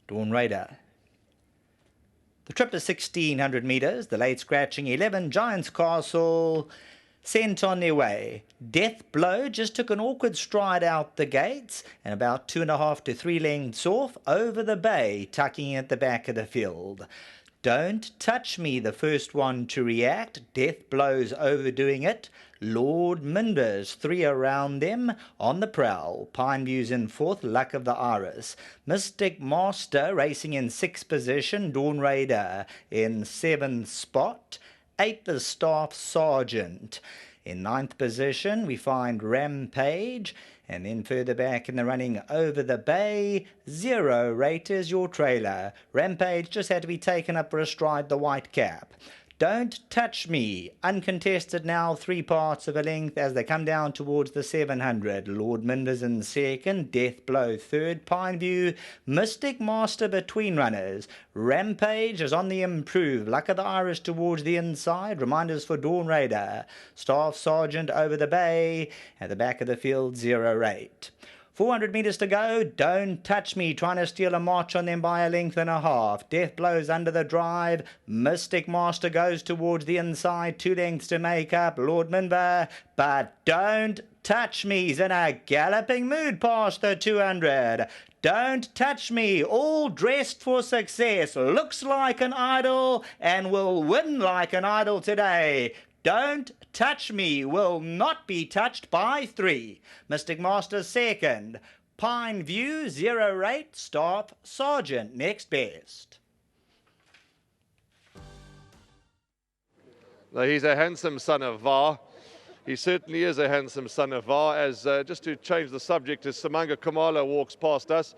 Dawn Raider. The trip is 1,600 metres. The late scratching 11, Giants Castle, sent on their way. Death Blow just took an awkward stride out the gates and about 2.5 to 3 lengths off over the bay, tucking at the back of the field. Don't Touch Me, the first one to react. Death Blow's overdoing it. Lord Minders, 3 around them on the prowl. Pine View's in 4th, Luck of the Iris. Mystic Master racing in 6th position. Dawn Raider in 7th spot. 8th is Staff Sergeant. In 9th position we find Rampage, and then further back in the running over the bay, Zero Rate is your trailer. Rampage just had to be taken up for a stride, the white cap. Don't Touch Me, uncontested now, 3 parts of a length as they come down towards the 700. Lord Minders in 2nd, Death Blow 3rd, Pine View, Mystic Master between runners. Rampage is on the improve, Luck of the Irish towards the inside, reminders for Dawn Raider. Staff Sergeant over the bay, at the back of the field, Zero Rate. 400 metres to go. Don't Touch Me, trying to steal a march on them by 1.5 lengths. Death Blows under the drive. Mystic Master goes towards the inside. 2 lengths to make up. Lord Minver, but Don't Touch Me's in a galloping mood past the 200. Don't Touch Me, all dressed for success. Looks like an idol and will win like an idol today. Don't Touch Me will not be touched by 3. Mystic Master 2nd. Pine View, 0 Rate, Staff Sergeant next best. Now, he's a handsome son of Va. He certainly is a handsome son of Va. As just to change the subject, as Samanga Kumalo walks past us,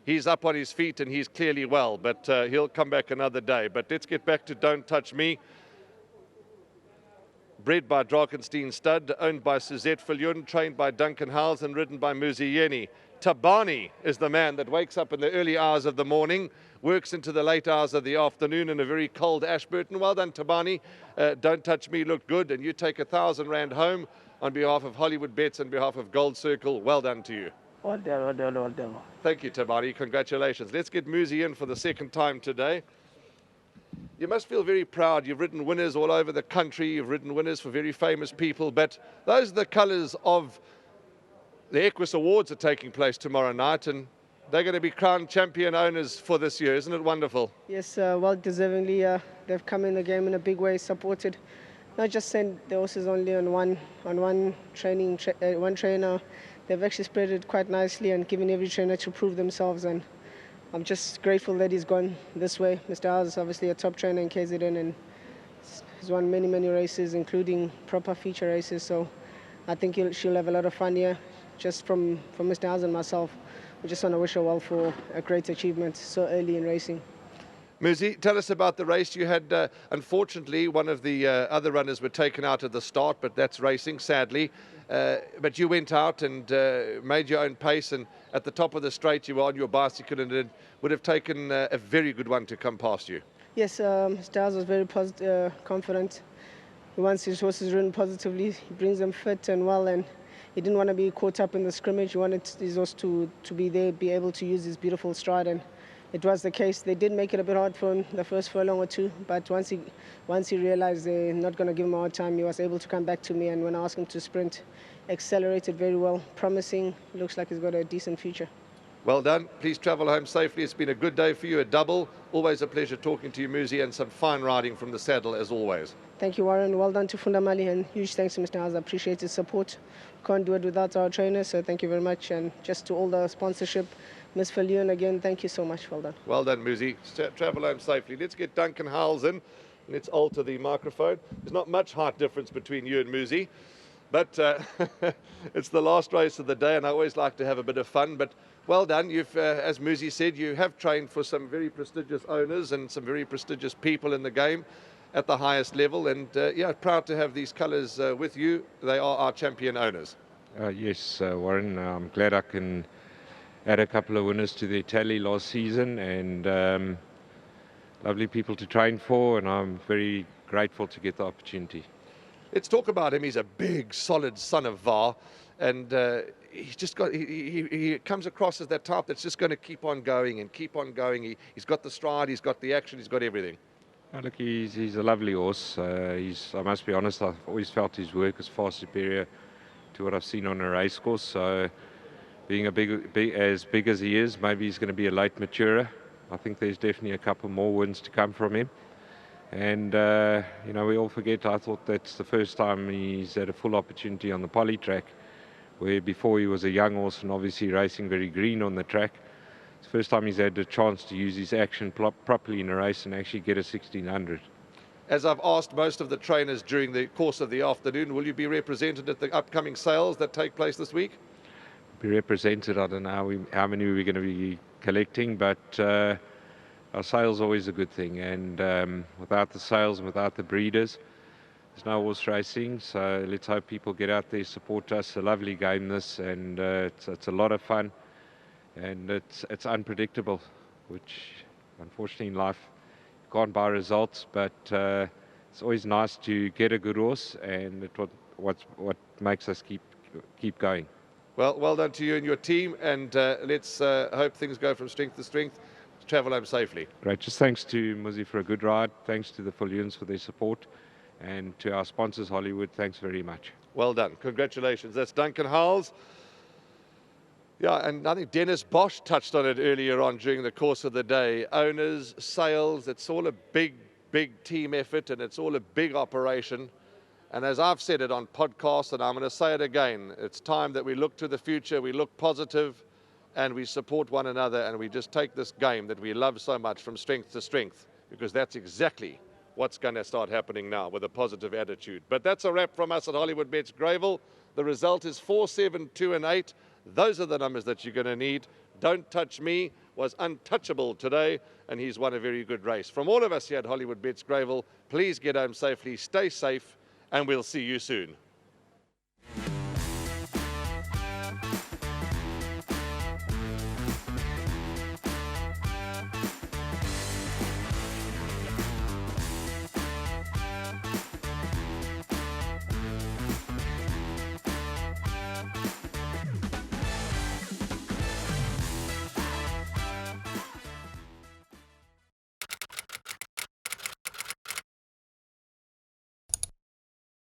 he's up on his feet and he's clearly well, but he'll come back another day. But let's get back to Don't Touch Me. Bred by Drakenstein Stud, owned by Suzette Viljoen, trained by Duncan Howells and ridden by Muzieni. Tabani is the man that wakes up in the early hours of the morning, works into the late hours of the afternoon in a very cold Ashburton. Well done, Tabani. Don't Touch Me looked good, and you take R1,000 home on behalf of Hollywoodbets and behalf of Gold Circle. Well done to you. Well done. Thank you, Tabani. Congratulations. Let's get Muzi in for the 2nd time today. You must feel very proud. You've ridden winners all over the country. You've ridden winners for very famous people. But those are the colours of the Equus Awards are taking place tomorrow night. And they're going to be crowned champion owners for this year. Isn't it wonderful? Yes, well deservingly. They've come in the game in a big way, supported. Not just sent the horses only on one trainer. They've actually spread it quite nicely and given every trainer to prove themselves. And I'm just grateful that he's gone this way. Mr. Howells is obviously a top trainer in KZN and he's won many races, including proper feature races. So I think she'll have a lot of fun here. Just from Mr. Howells and myself, we just want to wish her well for a great achievement so early in racing. Muzi, tell us about the race you had. Unfortunately, one of the other runners were taken out at the start, but that's racing, sadly. But you went out and made your own pace, and at the top of the straight you were on your bicycle, and it would have taken a very good one to come past you. Yes, Mr. Howells was very confident. He wants his horses ridden positively. He brings them fit and well, and he didn't want to be caught up in the scrimmage. He wanted his horse to be there, be able to use his beautiful stride, and it was the case. They did make it a bit hard for him the first furlong or two, but once he realized they're not going to give him a hard time, he was able to come back to me, and when I asked him to sprint, accelerated very well, promising. Looks like he's got a decent future. Well done. Please travel home safely. It's been a good day for you, a double. Always a pleasure talking to you, Muzi, and some fine riding from the saddle as always. Thank you, Warren. Well done to Fundamali, and huge thanks to Mr. Howells. I appreciate his support. Can't do it without our trainers, so thank you very much. And just to all the sponsorship, Ms. Viljoen, again, thank you so much. Well done. Well done, Muzi. Travel home safely. Let's get Duncan Howells in. Let's alter the microphone. There's not much height difference between you and Muzi, but it's the last race of the day, and I always like to have a bit of fun. But well done. You've, as Muzi said, you have trained for some very prestigious owners and some very prestigious people in the game at the highest level, and yeah, proud to have these colours with you. They are our champion owners. Yes, Warren, I'm glad I can add a couple of winners to the tally last season, and lovely people to train for, and I'm very grateful to get the opportunity. Let's talk about him. He's a big, solid son of Va, and he's just got, he comes across as that type that's just going to keep on going and keep on going. He's got the stride, he's got the action, he's got everything. Oh, look, he's a lovely horse. I must be honest, I've always felt his work is far superior to what I've seen on a race course. So being as big as he is, maybe he's going to be a late maturer. I think there's definitely a couple more wins to come from him. And, you know, we all forget, I thought that's the first time he's had a full opportunity on the poly track, where before he was a young horse and obviously racing very green on the track. It's the first time he's had a chance to use his action properly in a race and actually get a 1600. As I've asked most of the trainers during the course of the afternoon, will you be represented at the upcoming sales that take place this week? Be represented, I don't know how many we're going to be collecting, but our sales are always a good thing. And without the sales and without the breeders, there's no horse racing. So let's hope people get out there, support us. It's a lovely game this, and it's a lot of fun. And it's unpredictable, which unfortunately in life you can't buy results, but it's always nice to get a good horse, and it's what makes us keep going. Well done to you and your team, and let's hope things go from strength to strength. Travel home safely. Great. Just thanks to Muzi for a good ride. Thanks to the Fullions for their support, and to our sponsors, Hollywood. Thanks very much. Well done. Congratulations. That's Duncan Howells. Yeah, and I think Dennis Bosch touched on it earlier on during the course of the day. Owners, sales, it's all a big team effort, and it's all a big operation. And as I've said it on podcasts, and I'm going to say it again, it's time that we look to the future, we look positive, and we support one another, and we just take this game that we love so much from strength to strength, because that's exactly what's going to start happening now with a positive attitude. But that's a wrap from us at Hollywoodbets Greyville. The result is 4, 7, 2 and 8. Those are the numbers that you're going to need. Don't Touch Me was untouchable today, and he's won a very good race. From all of us here at Hollywoodbets Greyville, please get home safely, stay safe, and we'll see you soon.